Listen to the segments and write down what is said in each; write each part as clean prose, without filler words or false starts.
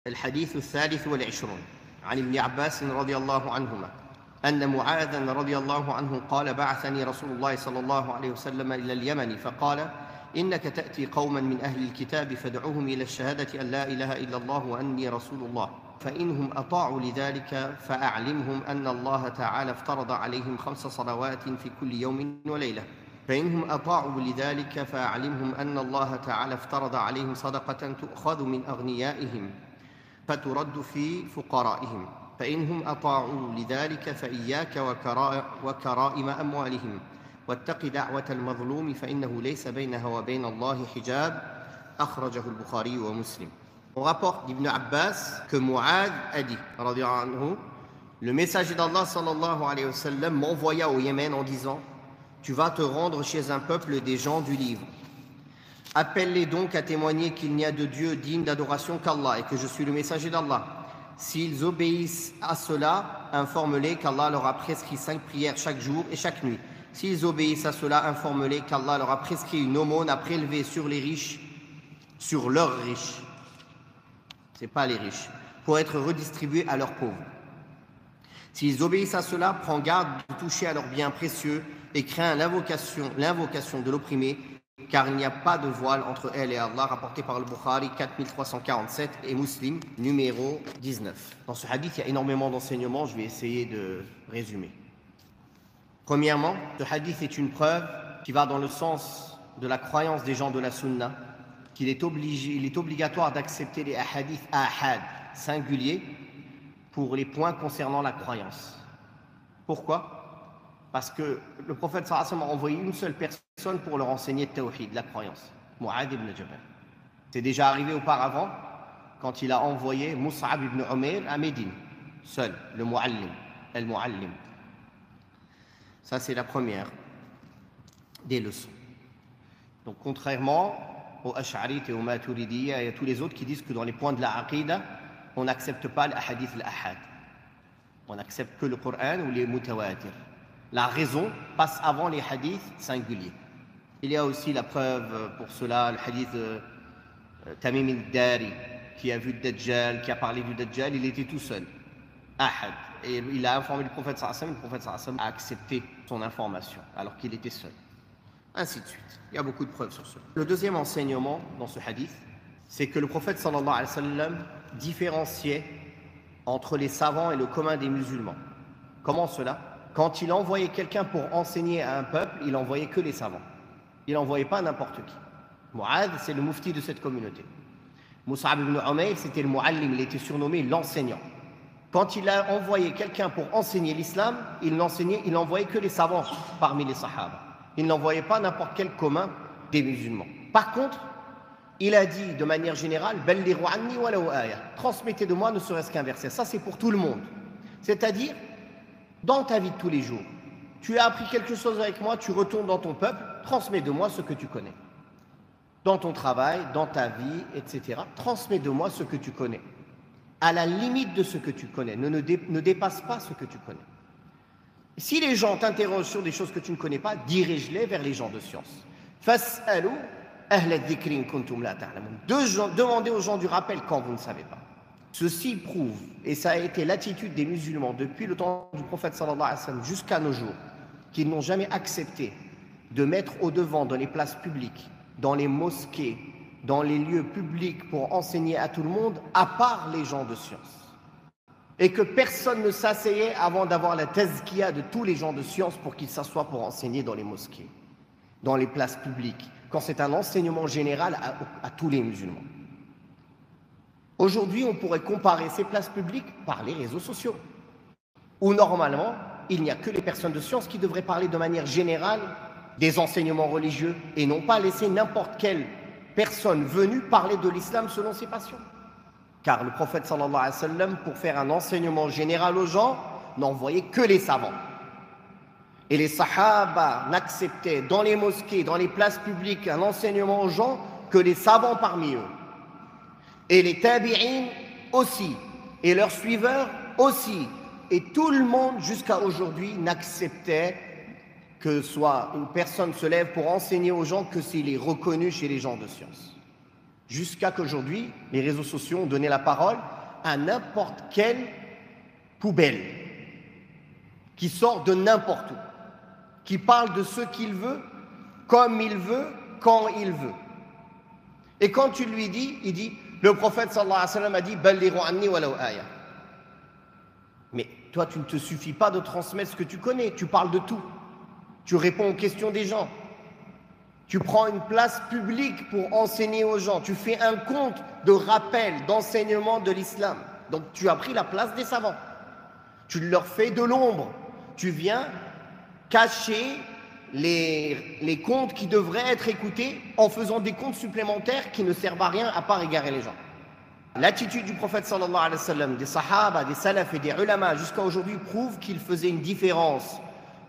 الحديث الثالث والعشرون عن ابن عباس رضي الله عنهما أن معاذا رضي الله عنه قال بعثني رسول الله صلى الله عليه وسلم إلى اليمن فقال إنك تأتي قوما من أهل الكتاب فادعوهم إلى الشهادة أن لا إله إلا الله وأني رسول الله فإنهم أطاعوا لذلك فأعلمهم أن الله تعالى افترض عليهم 5 صلوات في كل يوم وليلة فإنهم أطاعوا لذلك فأعلمهم أن الله تعالى افترض عليهم صدقة تؤخذ من أغنيائهم فترد في فقرائهم فإنهم أطاعوا لذلك فإياك وكرائم أموالهم واتق دعوة المظلوم فإنه ليس بينها وبين الله حجاب أخرجه البخاري ومسلم. On rapporte d'Ibn Abbas que Mu'adh a dit, radiyallahu anhu, le messager d'Allah sallallahu alayhi wa sallam m'envoya au Yémen en disant tu vas te rendre chez un peuple des gens du livre. Appelle-les donc à témoigner qu'il n'y a de Dieu digne d'adoration qu'Allah et que je suis le messager d'Allah. S'ils obéissent à cela, informe-les qu'Allah leur a prescrit 5 prières chaque jour et chaque nuit. S'ils obéissent à cela, informe-les qu'Allah leur a prescrit une aumône à prélever sur les riches, sur leurs riches. C'est pas les riches, pour être redistribués à leurs pauvres. S'ils obéissent à cela, prends garde de toucher à leurs biens précieux et crains l'invocation de l'opprimé, car il n'y a pas de voile entre elle et Allah, rapporté par le Bukhari 4347 et Muslim numéro 19. Dans ce hadith, il y a énormément d'enseignements, je vais essayer de résumer. Premièrement, ce hadith est une preuve qui va dans le sens de la croyance des gens de la Sunna, qu'il est obligatoire d'accepter les hadiths ahad, singuliers, pour les points concernant la croyance. Pourquoi ? Parce que le prophète sallallahu alayhi wa sallam a envoyé une seule personne pour leur enseigner le tawhid, la croyance, Mu'adh ibn Jabal. C'est déjà arrivé auparavant, quand il a envoyé Mus'ab ibn Umayr à Médine, seul, le mu'allim, al-mu'allim. Ça, c'est la première des leçons. Donc, contrairement aux Ash'arites et aux Maturidiyya et à tous les autres qui disent que dans les points de la Aqidah, on n'accepte pas les hadiths al-ahad. On n'accepte que le Coran ou les mutawatir. La raison passe avant les hadiths singuliers. Il y a aussi la preuve pour cela, le hadith Tamim al-Dari, qui a vu le Dajjal, qui a parlé du Dajjal, il était tout seul. Ahad. Et il a informé le prophète sallallahu alayhi wa sallam, le prophète sallallahu alayhi wa sallam a accepté son information, alors qu'il était seul. Ainsi de suite. Il y a beaucoup de preuves sur cela. Le deuxième enseignement dans ce hadith, c'est que le prophète sallallahu alayhi wa sallam différenciait entre les savants et le commun des musulmans. Comment cela ? Quand il envoyait quelqu'un pour enseigner à un peuple, il n'envoyait que les savants. Il n'envoyait pas n'importe qui. Mu'adh, c'est le mufti de cette communauté. Mus'ab ibn Umayr, c'était le mu'allim, il était surnommé l'enseignant. Quand il a envoyé quelqu'un pour enseigner l'islam, il n'envoyait que les savants parmi les sahaba. Il n'envoyait pas n'importe quel commun des musulmans. Par contre, il a dit de manière générale, Ballighu anni walau aya. Transmettez de moi ne serait-ce qu'un verset. Ça, c'est pour tout le monde. C'est-à-dire, dans ta vie de tous les jours, tu as appris quelque chose avec moi, tu retournes dans ton peuple, transmets de moi ce que tu connais. Dans ton travail, dans ta vie, etc. Transmets de moi ce que tu connais. À la limite de ce que tu connais. Ne dépasse pas ce que tu connais. Si les gens t'interrogent sur des choses que tu ne connais pas, dirige-les vers les gens de science. Fas'alu ahla dhikri in kuntum la ta'lamun. Demandez aux gens du rappel quand vous ne savez pas. Ceci prouve, et ça a été l'attitude des musulmans depuis le temps du prophète sallallahu alayhi wa sallam jusqu'à nos jours, qu'ils n'ont jamais accepté de mettre au devant dans les places publiques, dans les mosquées, dans les lieux publics pour enseigner à tout le monde, à part les gens de science. Et que personne ne s'asseyait avant d'avoir la tazkiya de tous les gens de science pour qu'ils s'assoient pour enseigner dans les mosquées, dans les places publiques, quand c'est un enseignement général à tous les musulmans. Aujourd'hui, on pourrait comparer ces places publiques par les réseaux sociaux, où normalement, il n'y a que les personnes de science qui devraient parler de manière générale des enseignements religieux et non pas laisser n'importe quelle personne venue parler de l'islam selon ses passions. Car le prophète sallallahu alayhi wa sallam, pour faire un enseignement général aux gens, n'envoyait que les savants. Et les sahaba n'acceptaient dans les mosquées, dans les places publiques, un enseignement aux gens que les savants parmi eux. Et les tabi'in aussi, et leurs suiveurs aussi. Et tout le monde jusqu'à aujourd'hui n'acceptait que soit une personne se lève pour enseigner aux gens que s'il est reconnu chez les gens de science. Jusqu'à qu'aujourd'hui, les réseaux sociaux ont donné la parole à n'importe quelle poubelle, qui sort de n'importe où, qui parle de ce qu'il veut, comme il veut, quand il veut. Et quand tu lui dis, il dit, le prophète sallallahu alayhi wa sallam a dit, ballighu anni walau aya. Mais toi, tu ne te suffis pas de transmettre ce que tu connais, tu parles de tout. Tu réponds aux questions des gens. Tu prends une place publique pour enseigner aux gens. Tu fais un compte de rappel, d'enseignement de l'islam. Donc tu as pris la place des savants. Tu leur fais de l'ombre. Tu viens cacher les comptes qui devraient être écoutés en faisant des comptes supplémentaires qui ne servent à rien à part égarer les gens. L'attitude du prophète sallallahu alayhi wa sallam, des sahaba, des salafs et des ulama jusqu'à aujourd'hui prouve qu'il faisait une différence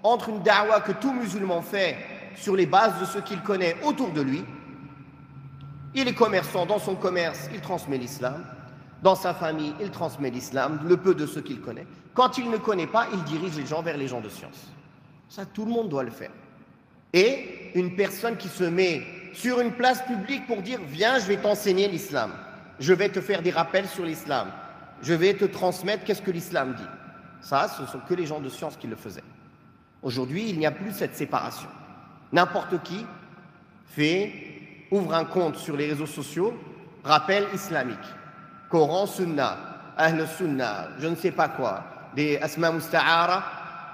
entre une da'wa que tout musulman fait sur les bases de ce qu'il connaît autour de lui. Il est commerçant, dans son commerce, il transmet l'islam. Dans sa famille, il transmet l'islam, le peu de ce qu'il connaît. Quand il ne connaît pas, il dirige les gens vers les gens de science. Ça, tout le monde doit le faire. Et une personne qui se met sur une place publique pour dire « Viens, je vais t'enseigner l'islam. Je vais te faire des rappels sur l'islam. Je vais te transmettre qu'est-ce que l'islam dit. » Ça, ce ne sont que les gens de science qui le faisaient. Aujourd'hui, il n'y a plus cette séparation. N'importe qui ouvre un compte sur les réseaux sociaux, rappel islamique, Coran, Sunna, Ahl Sunna, je ne sais pas quoi, des Asma Musta'ara,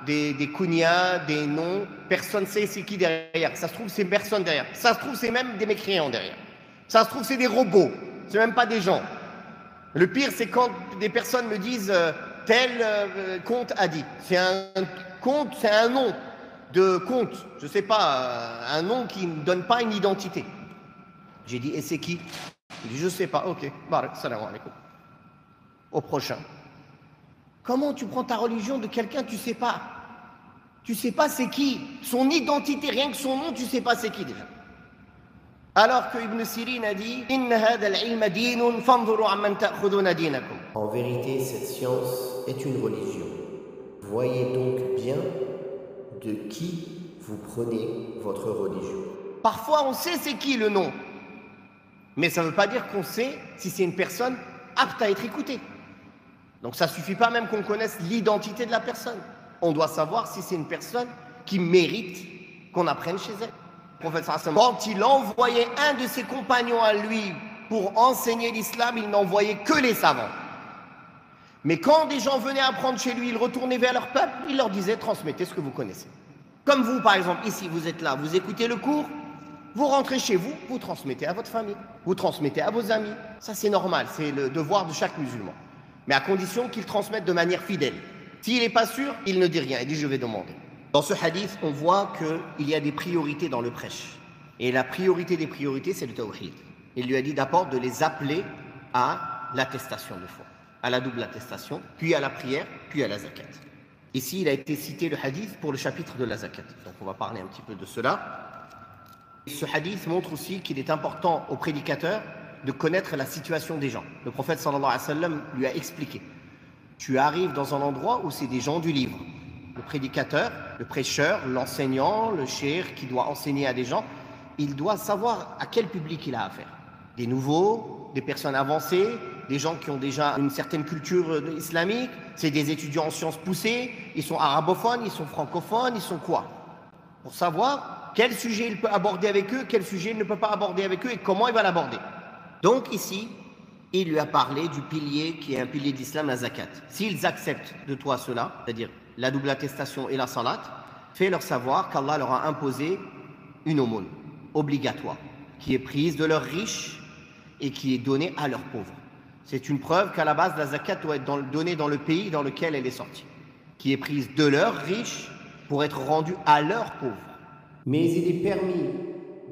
des kunyas, des noms, personne ne sait c'est qui derrière. Ça se trouve, c'est personne derrière. Ça se trouve, c'est même des mécréants derrière. Ça se trouve, c'est des robots, c'est même pas des gens. Le pire, c'est quand des personnes me disent tel compte a dit. C'est un compte, c'est un nom de compte, je ne sais pas, un nom qui ne donne pas une identité. J'ai dit, et c'est qui? Il dit, je ne sais pas, ok, barak, salam alaikum. Au prochain. Comment tu prends ta religion de quelqu'un que tu ne sais pas? Tu ne sais pas c'est qui? Son identité, rien que son nom, tu ne sais pas c'est qui déjà. Alors que Ibn Sirin a dit, en vérité, cette science est une religion. Voyez donc bien de qui vous prenez votre religion. Parfois, on sait c'est qui le nom, mais ça ne veut pas dire qu'on sait si c'est une personne apte à être écoutée. Donc ça ne suffit pas même qu'on connaisse l'identité de la personne. On doit savoir si c'est une personne qui mérite qu'on apprenne chez elle. Le prophète sallallahu alayhi wa sallam, quand il envoyait un de ses compagnons à lui pour enseigner l'islam, il n'envoyait que les savants. Mais quand des gens venaient apprendre chez lui, ils retournaient vers leur peuple, il leur disait, transmettez ce que vous connaissez. Comme vous, par exemple, ici, vous êtes là, vous écoutez le cours, vous rentrez chez vous, vous transmettez à votre famille, vous transmettez à vos amis. Ça, c'est normal, c'est le devoir de chaque musulman. Mais à condition qu'il transmette de manière fidèle. S'il n'est pas sûr, il ne dit rien, il dit, je vais demander. Dans ce hadith, on voit qu'il y a des priorités dans le prêche. Et la priorité des priorités, c'est le tawhid. Il lui a dit d'abord de les appeler à l'attestation de foi, à la double attestation, puis à la prière, puis à la zakat. Ici, il a été cité le hadith pour le chapitre de la zakat. Donc on va parler un petit peu de cela. Ce hadith montre aussi qu'il est important au prédicateur de connaître la situation des gens. Le prophète sallallahu alayhi wa sallam lui a expliqué. Tu arrives dans un endroit où c'est des gens du livre. Le prédicateur, le prêcheur, l'enseignant, le cheikh qui doit enseigner à des gens, il doit savoir à quel public il a affaire. Des nouveaux, des personnes avancées, des gens qui ont déjà une certaine culture islamique, c'est des étudiants en sciences poussées, ils sont arabophones, ils sont francophones, ils sont quoi? Pour savoir quel sujet il peut aborder avec eux, quel sujet il ne peut pas aborder avec eux et comment il va l'aborder. Donc ici, il lui a parlé du pilier qui est un pilier de l'islam, la zakat. S'ils acceptent de toi cela, c'est-à-dire la double attestation et la salat, fais-leur savoir qu'Allah leur a imposé une aumône obligatoire, qui est prise de leurs riches et qui est donnée à leurs pauvres. C'est une preuve qu'à la base, la zakat doit être donnée dans le pays dans lequel elle est sortie, qui est prise de leurs riches pour être rendue à leurs pauvres. Mais il est permis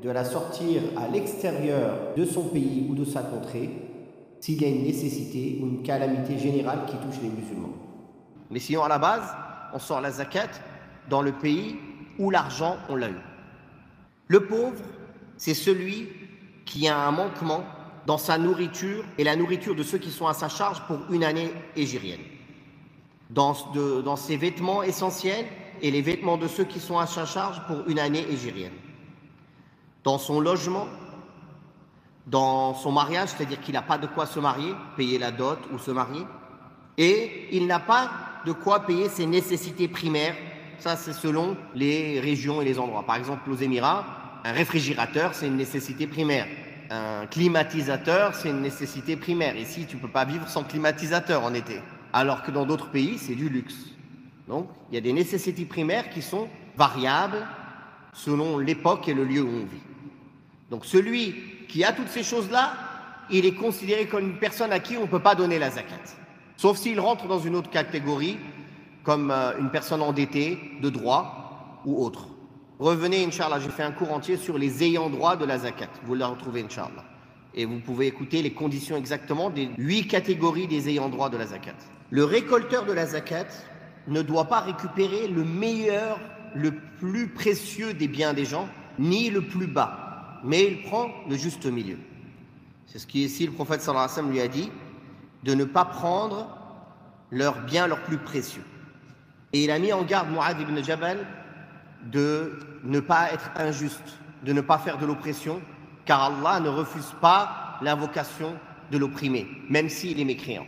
de la sortir à l'extérieur de son pays ou de sa contrée s'il y a une nécessité ou une calamité générale qui touche les musulmans. Mais sinon, à la base, on sort la zakat dans le pays où l'argent, on l'a eu. Le pauvre, c'est celui qui a un manquement dans sa nourriture et la nourriture de ceux qui sont à sa charge pour une année hégirienne. Dans ses vêtements essentiels et les vêtements de ceux qui sont à sa charge pour une année hégirienne. Dans son logement, dans son mariage, c'est-à-dire qu'il n'a pas de quoi se marier, payer la dot ou se marier, et il n'a pas de quoi payer ses nécessités primaires. Ça, c'est selon les régions et les endroits. Par exemple, aux Émirats, un réfrigérateur, c'est une nécessité primaire. Un climatisateur, c'est une nécessité primaire. Ici, tu ne peux pas vivre sans climatisateur en été. Alors que dans d'autres pays, c'est du luxe. Donc, il y a des nécessités primaires qui sont variables selon l'époque et le lieu où on vit. Donc, celui qui a toutes ces choses-là, il est considéré comme une personne à qui on ne peut pas donner la zakat. Sauf s'il rentre dans une autre catégorie, comme une personne endettée, de droit ou autre. Revenez, Inch'Allah, j'ai fait un cours entier sur les ayants droit de la zakat. Vous la retrouvez, Inch'Allah. Et vous pouvez écouter les conditions exactement des 8 catégories des ayants droit de la zakat. Le récolteur de la zakat ne doit pas récupérer le meilleur, le plus précieux des biens des gens, ni le plus bas, mais il prend le juste milieu. C'est ce qu'ici le prophète sallallahu alayhi wa sallam lui a dit, de ne pas prendre leurs biens leurs plus précieux. Et il a mis en garde Mu'adh ibn Jabal de ne pas être injuste, de ne pas faire de l'oppression, car Allah ne refuse pas l'invocation de l'opprimé, même s'il est mécréant.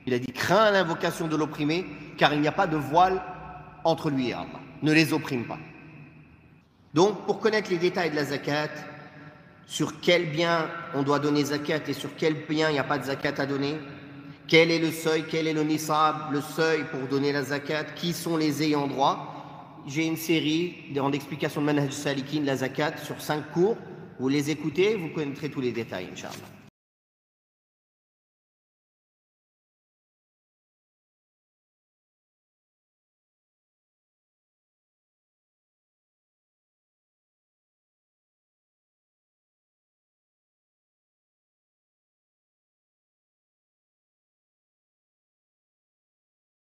Il a dit, crains l'invocation de l'opprimé, car il n'y a pas de voile entre lui et Allah. Ne les opprime pas. Donc, pour connaître les détails de la zakat, sur quel bien on doit donner zakat et sur quel bien il n'y a pas de zakat à donner, quel est le seuil, quel est le nisab, le seuil pour donner la zakat, qui sont les ayants droit. J'ai une série d'explications de Manhaj Salikin, la zakat, sur 5 cours. Vous les écoutez, vous connaîtrez tous les détails, Inch'Allah.